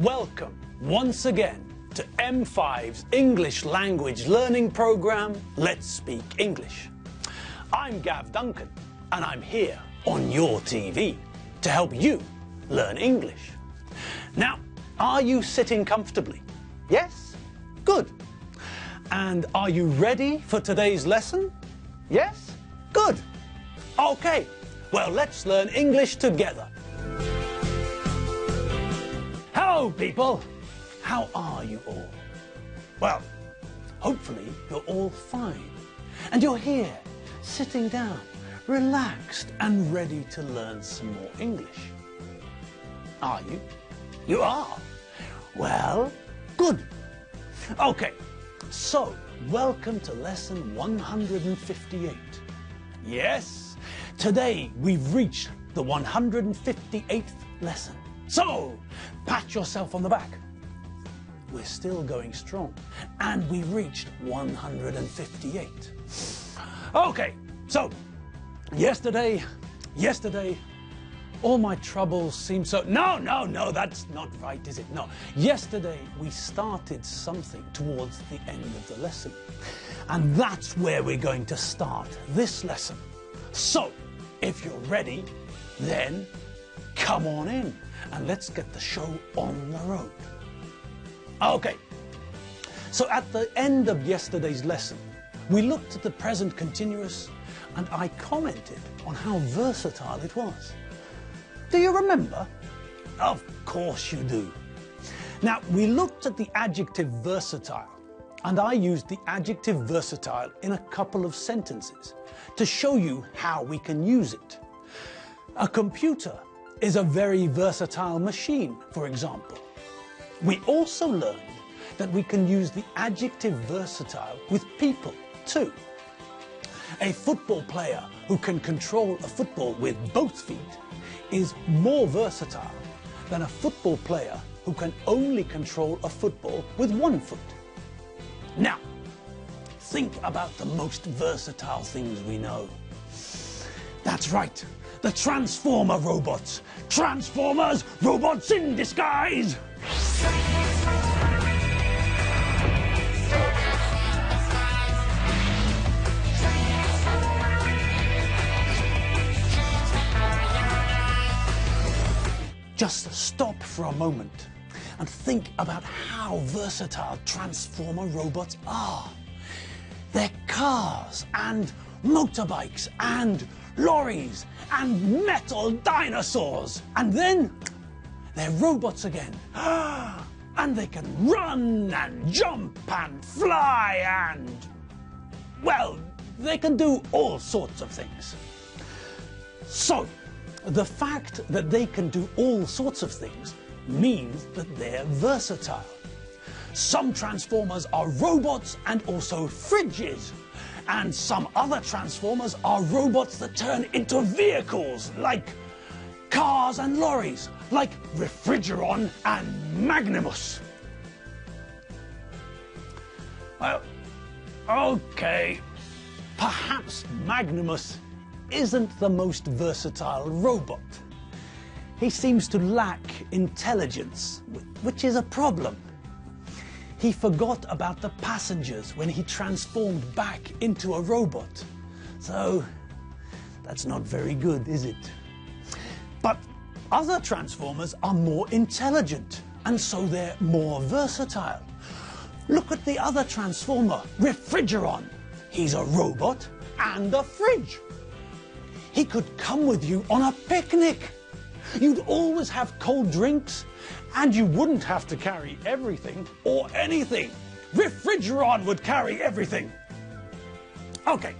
Welcome once again to M5's English language learning program, Let's Speak English. I'm Gav Duncan and I'm here on your TV to help you learn English. Now, are you sitting comfortably? Yes? Good. And are you ready for today's lesson? Yes? Good. Okay, well, let's learn English together. Hello, people. How are you all? Well, hopefully you're all fine. And you're here, sitting down, relaxed and ready to learn some more English. Are you? You are? Well, good. Okay, so welcome to lesson 158. Yes, today we've reached the 158th lesson. So, pat yourself on the back. We're still going strong, and we reached 158. Okay, so, yesterday, all my troubles seemed so... No, that's not right, is it? No. Yesterday, we started something towards the end of the lesson, and that's where we're going to start this lesson. So, if you're ready, then come on in, and let's get the show on the road. Okay, so at the end of yesterday's lesson, we looked at the present continuous and I commented on how versatile it was. Do you remember? Of course you do. Now, we looked at the adjective versatile and I used the adjective versatile in a couple of sentences to show you how we can use it. A computer is a very versatile machine, for example. We also learned that we can use the adjective versatile with people too. A football player who can control a football with both feet is more versatile than a football player who can only control a football with one foot. Now, think about the most versatile things we know. That's right, the Transformer robots. Transformers, robots in disguise! Just stop for a moment and think about how versatile Transformer robots are. They're cars and motorbikes and lorries and metal dinosaurs. And then they're robots again. And they can run and jump and fly and, well, they can do all sorts of things. So, the fact that they can do all sorts of things means that they're versatile. Some Transformers are robots and also fridges. And some other Transformers are robots that turn into vehicles, like cars and lorries, like Refrigeron and Magnimus. Well, okay, perhaps Magnimus isn't the most versatile robot. He seems to lack intelligence, which is a problem. He forgot about the passengers when he transformed back into a robot. So, that's not very good, is it? But other Transformers are more intelligent, and so they're more versatile. Look at the other Transformer, Refrigeron. He's a robot and a fridge. He could come with you on a picnic. You'd always have cold drinks, and you wouldn't have to carry everything or anything. Refrigeron would carry everything. Okay,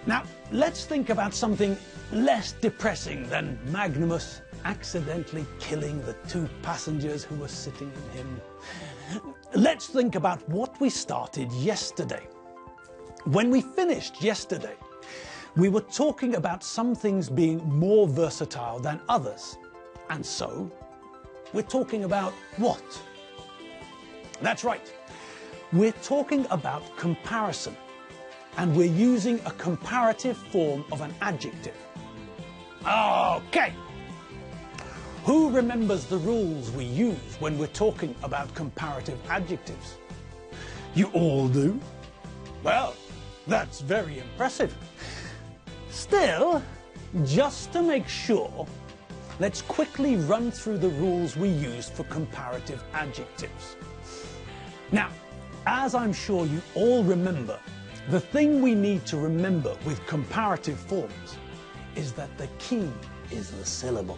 now let's think about something less depressing than Magnimus accidentally killing the two passengers who were sitting in him. Let's think about what we started yesterday. When we finished yesterday, we were talking about some things being more versatile than others. And so, we're talking about what? That's right. We're talking about comparison. And we're using a comparative form of an adjective. Okay. Who remembers the rules we use when we're talking about comparative adjectives? You all do? Well, that's very impressive. Still, just to make sure, let's quickly run through the rules we use for comparative adjectives. Now, as I'm sure you all remember, the thing we need to remember with comparative forms is that the key is the syllable.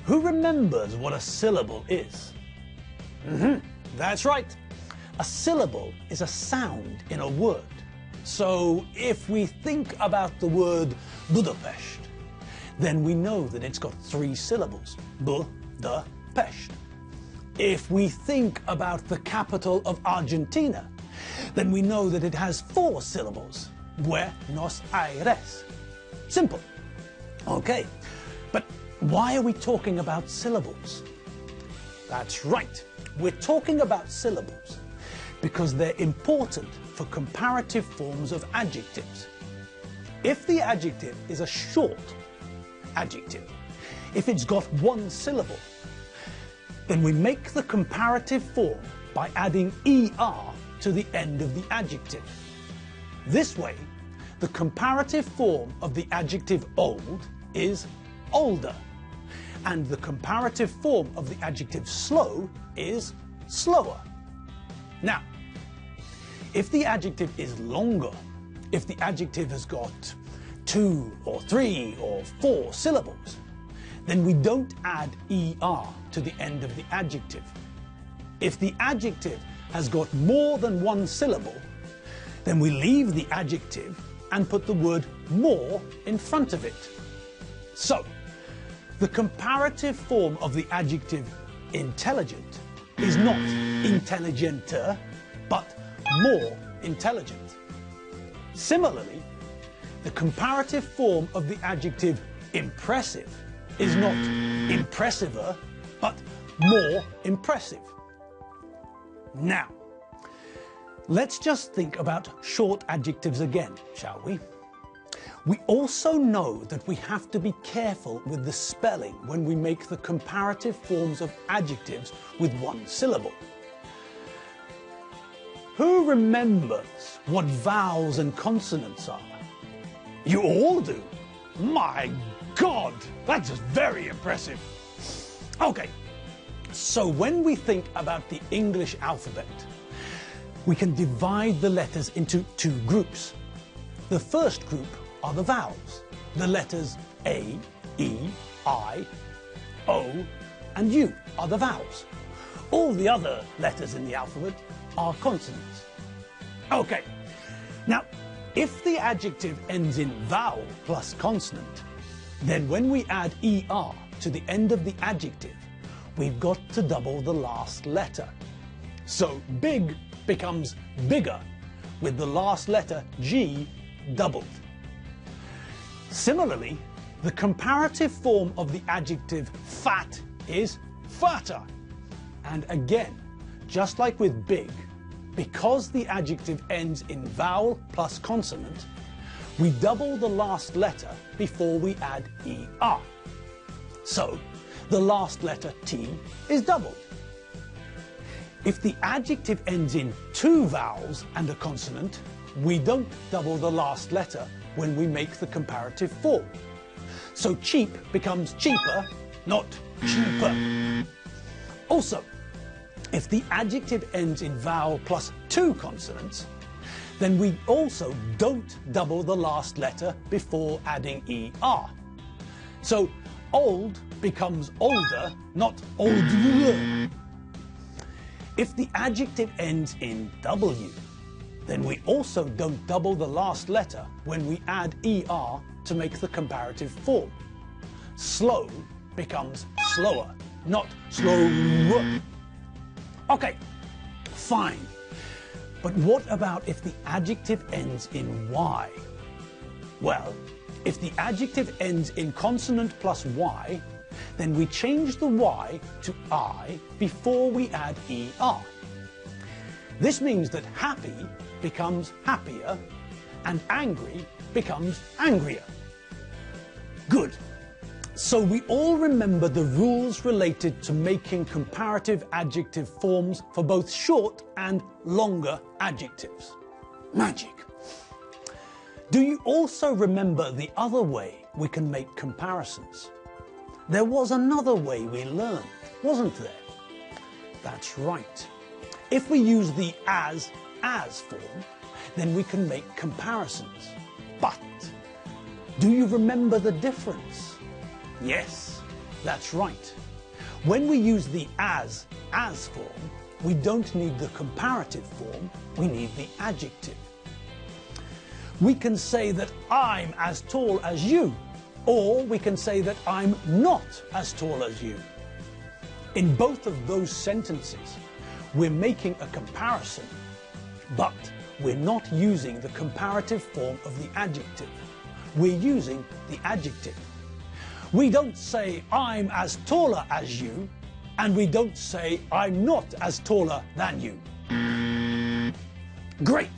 Who remembers what a syllable is? That's right. A syllable is a sound in a word. So if we think about the word Budapest, then we know that it's got 3 syllables. Budapest. If we think about the capital of Argentina, then we know that it has 4 syllables. Buenos Aires. Simple. Okay, but why are we talking about syllables? That's right, we're talking about syllables because they're important for comparative forms of adjectives. If the adjective is a short adjective, if it's got 1 syllable, then we make the comparative form by adding ER to the end of the adjective. This way, the comparative form of the adjective old is older, and the comparative form of the adjective slow is slower. Now, if the adjective is longer, if the adjective has got 2 or 3 or 4 syllables, then we don't add ER to the end of the adjective. If the adjective has got more than 1 syllable, then we leave the adjective and put the word more in front of it. So, the comparative form of the adjective intelligent is not intelligenter, but more intelligent. Similarly, the comparative form of the adjective impressive is not impressiver, but more impressive. Now, let's just think about short adjectives again, shall we? We also know that we have to be careful with the spelling when we make the comparative forms of adjectives with 1 syllable. Who remembers what vowels and consonants are? You all do? My God, that's just very impressive. Okay, so when we think about the English alphabet, we can divide the letters into 2 groups. The first group are the vowels. The letters A, E, I, O, and U are the vowels. All the other letters in the alphabet are consonants. Okay, now if the adjective ends in vowel plus consonant, then when we add ER to the end of the adjective, we've got to double the last letter. So big becomes bigger with the last letter G doubled. Similarly, the comparative form of the adjective fat is fatter. And again, just like with big, because the adjective ends in vowel plus consonant, we double the last letter before we add ER. So, the last letter T is doubled. If the adjective ends in 2 vowels and a consonant, we don't double the last letter when we make the comparative form. So cheap becomes cheaper, not cheaper. Also, if the adjective ends in vowel plus 2 consonants, then we also don't double the last letter before adding ER. So old becomes older, not older. If the adjective ends in W, then we also don't double the last letter when we add ER to make the comparative form. Slow becomes slower, not slower. Okay, fine. But what about if the adjective ends in Y? Well, if the adjective ends in consonant plus Y, then we change the Y to I before we add ER. This means that happy becomes happier and angry becomes angrier. Good. So we all remember the rules related to making comparative adjective forms for both short and longer adjectives. Magic. Do you also remember the other way we can make comparisons? There was another way we learned, wasn't there? That's right. If we use the as form, then we can make comparisons. But do you remember the difference? Yes, that's right. When we use the as form, we don't need the comparative form, we need the adjective. We can say that I'm as tall as you, or we can say that I'm not as tall as you. In both of those sentences, we're making a comparison, but we're not using the comparative form of the adjective. We're using the adjective. We don't say I'm as taller as you, and we don't say I'm not as taller than you. Great.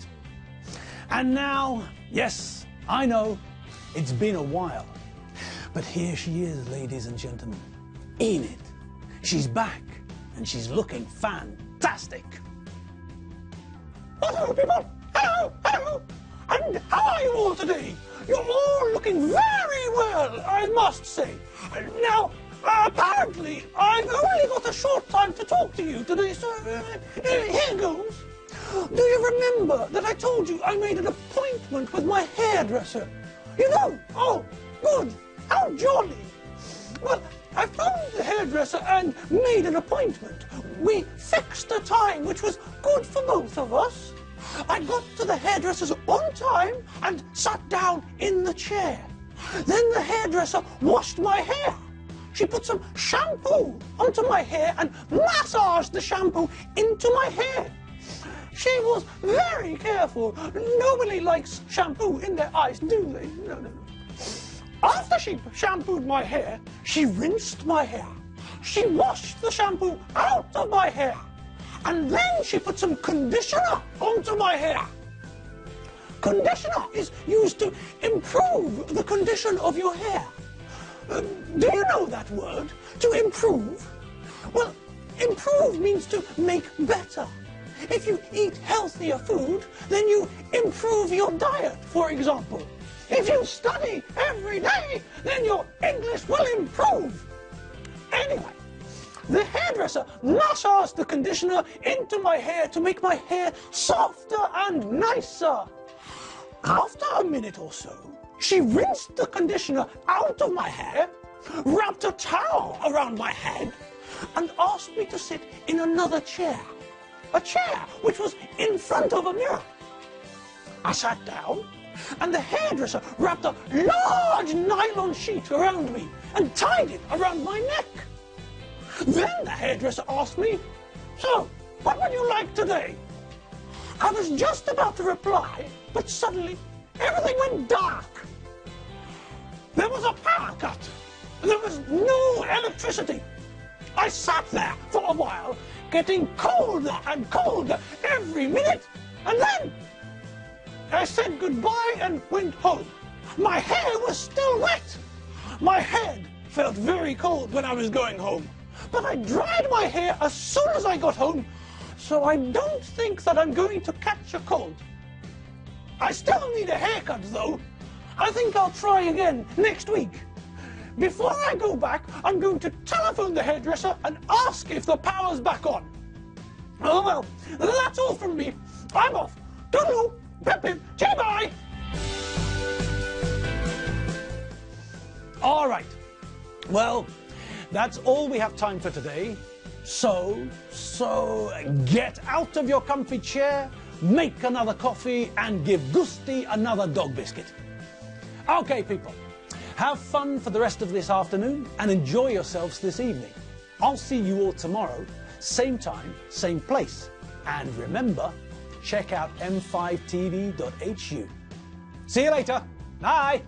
And now, yes, I know, it's been a while, but here she is, ladies and gentlemen, Enid. She's back, and she's looking fantastic. Hello, people. Hello, hello. And how are you all today? You're all looking very well, I must say. Now, apparently, I've only got a short time to talk to you today, so here goes. Do you remember that I told you I made an appointment with my hairdresser? You know? Oh, good. How jolly. Well, I phoned the hairdresser and made an appointment. We fixed a time which was good for both of us. I got to the hairdresser's on time and sat down in the chair. Then the hairdresser washed my hair. She put some shampoo onto my hair and massaged the shampoo into my hair. She was very careful. Nobody likes shampoo in their eyes, do they? No. After she shampooed my hair, she rinsed my hair. She washed the shampoo out of my hair. And then she put some conditioner onto my hair. Conditioner is used to improve the condition of your hair. Do you know that word? To improve? Well, improve means to make better. If you eat healthier food, then you improve your diet, for example. If you study every day, then your English will improve. Anyway, the hairdresser massaged the conditioner into my hair to make my hair softer and nicer. After a minute or so, she rinsed the conditioner out of my hair, wrapped a towel around my head, and asked me to sit in another chair. A chair which was in front of a mirror. I sat down, and the hairdresser wrapped a large nylon sheet around me and tied it around my neck. Then the hairdresser asked me, "So, what would you like today?" I was just about to reply, but suddenly everything went dark. There was a power cut. There was no electricity. I sat there for a while, getting colder and colder every minute, and then I said goodbye and went home. My hair was still wet. My head felt very cold when I was going home, but I dried my hair as soon as I got home, so I don't think that I'm going to catch a cold. I still need a haircut though. I think I'll try again next week. Before I go back, I'm going to telephone the hairdresser and ask if the power's back on. Oh well, that's all from me. I'm off. Toodaloo, pip pip, bye. All right. Well, that's all we have time for today. So get out of your comfy chair, make another coffee, and give Gusti another dog biscuit. Okay, people. Have fun for the rest of this afternoon and enjoy yourselves this evening. I'll see you all tomorrow, same time, same place. And remember, check out m5tv.hu. See you later. Bye.